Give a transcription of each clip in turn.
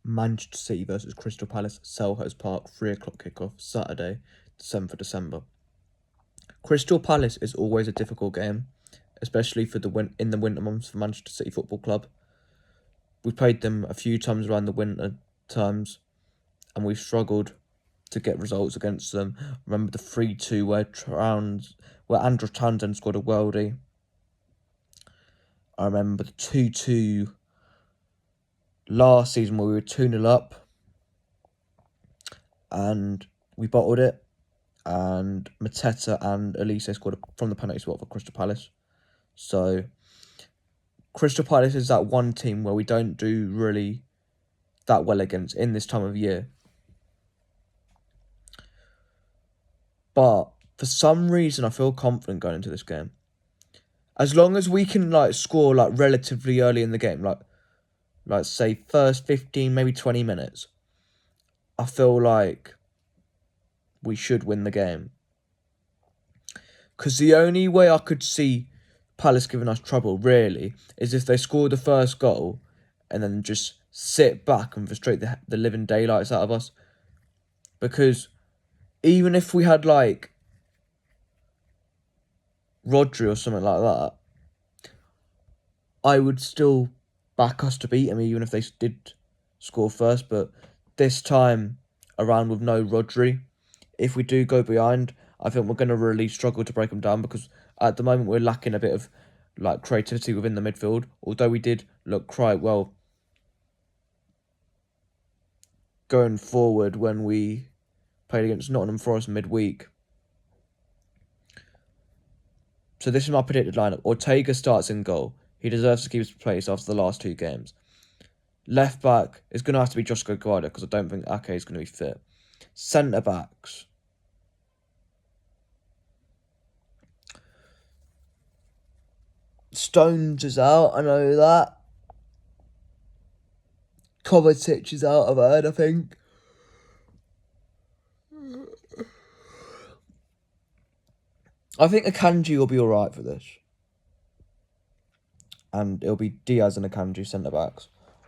Manchester City versus Crystal Palace, Selhurst Park, 3 o'clock kickoff, Saturday, 7th of December. Crystal Palace is always a difficult game, especially for in the winter months for Manchester City Football Club. We've played them a few times around the winter times, and we've struggled to get results against them. Remember the 3-2 where Andros Townsend scored a worldie. I remember the 2-2 last season where we were 2-0 up and we bottled it, and Mateta and Elise scored from the penalty spot for Crystal Palace. So Crystal Palace is that one team where we don't do really that well against in this time of year. But for some reason, I feel confident going into this game. As long as we can score relatively early in the game, like say first 15, maybe 20 minutes, I feel like we should win the game. Because the only way I could see Palace giving us trouble, really, is if they score the first goal and then just sit back and frustrate the living daylights out of us. Because even if we had Rodri or something like that, I would still back us to beat them even if they did score first. But this time around with no Rodri, if we do go behind, I think we're going to really struggle to break them down, because at the moment we're lacking a bit of creativity within the midfield, although we did look quite well going forward when we played against Nottingham Forest midweek. So this is my predicted lineup. Ortega starts in goal. He deserves to keep his place after the last 2 games. Left back is going to have to be Joshua Guarda, because I don't think Ake is going to be fit. Centre backs. Stones is out, I know that. Kovacic is out, I've heard, I think. I think Akanji will be alright for this. And it'll be Diaz and Akanji centre backs.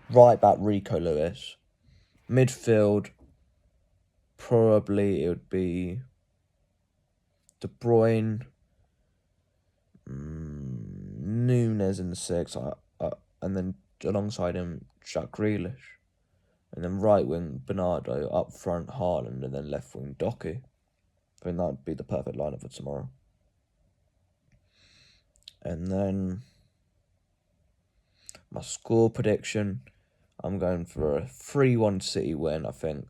Right back, Rico Lewis. Midfield, probably it would be De Bruyne, Nunes in the 6, and then alongside him, Jack Grealish. And then right wing, Bernardo, up front, Haaland, and then left wing, Doku. I think that would be the perfect lineup for tomorrow. And then my score prediction, I'm going for a 3-1 City win. I think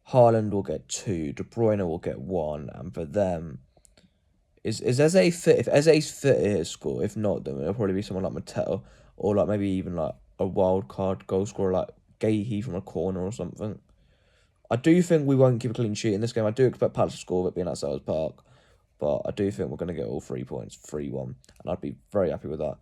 Haaland will get 2, De Bruyne will get 1, and for them, is Eze fit? If Eze's fit, he'll score. If not, then it'll probably be someone like Mateta, or maybe even a wild card goal scorer like Gahey from a corner or something. I do think we won't keep a clean sheet in this game. I do expect Palace to score, with it being at Selhurst Park, but I do think we're going to get all 3 points, 3-1, and I'd be very happy with that.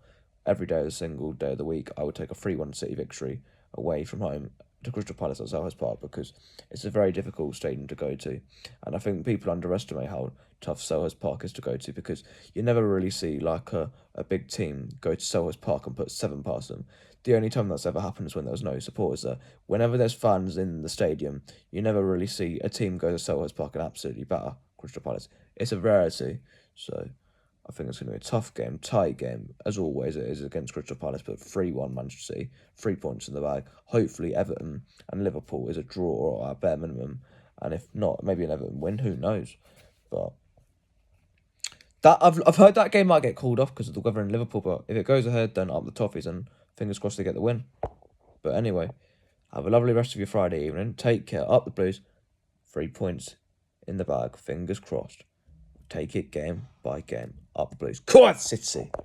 Every day, a single day of the week, I would take a 3-1 City victory away from home to Crystal Palace at Selhurst Park, because it's a very difficult stadium to go to, and I think people underestimate how tough Selhurst Park is to go to, because you never really see a big team go to Selhurst Park and put 7 past them. The only time that's ever happened is when there was no supporters there. Whenever there's fans in the stadium, you never really see a team go to Selhurst Park and absolutely batter Crystal Palace. It's a rarity, so I think it's going to be a tough game, tight game, as always it is against Crystal Palace, but 3-1 Manchester City, 3 points in the bag. Hopefully Everton and Liverpool is a draw or at bare minimum, and if not, maybe an Everton win, who knows. But that I've heard that game might get called off because of the weather in Liverpool, but if it goes ahead, then up the Toffees, and fingers crossed they get the win. But anyway, have a lovely rest of your Friday evening. Take care. Up the Blues. 3 points in the bag. Fingers crossed. Take it game by game. Up the Blues. Come on, City!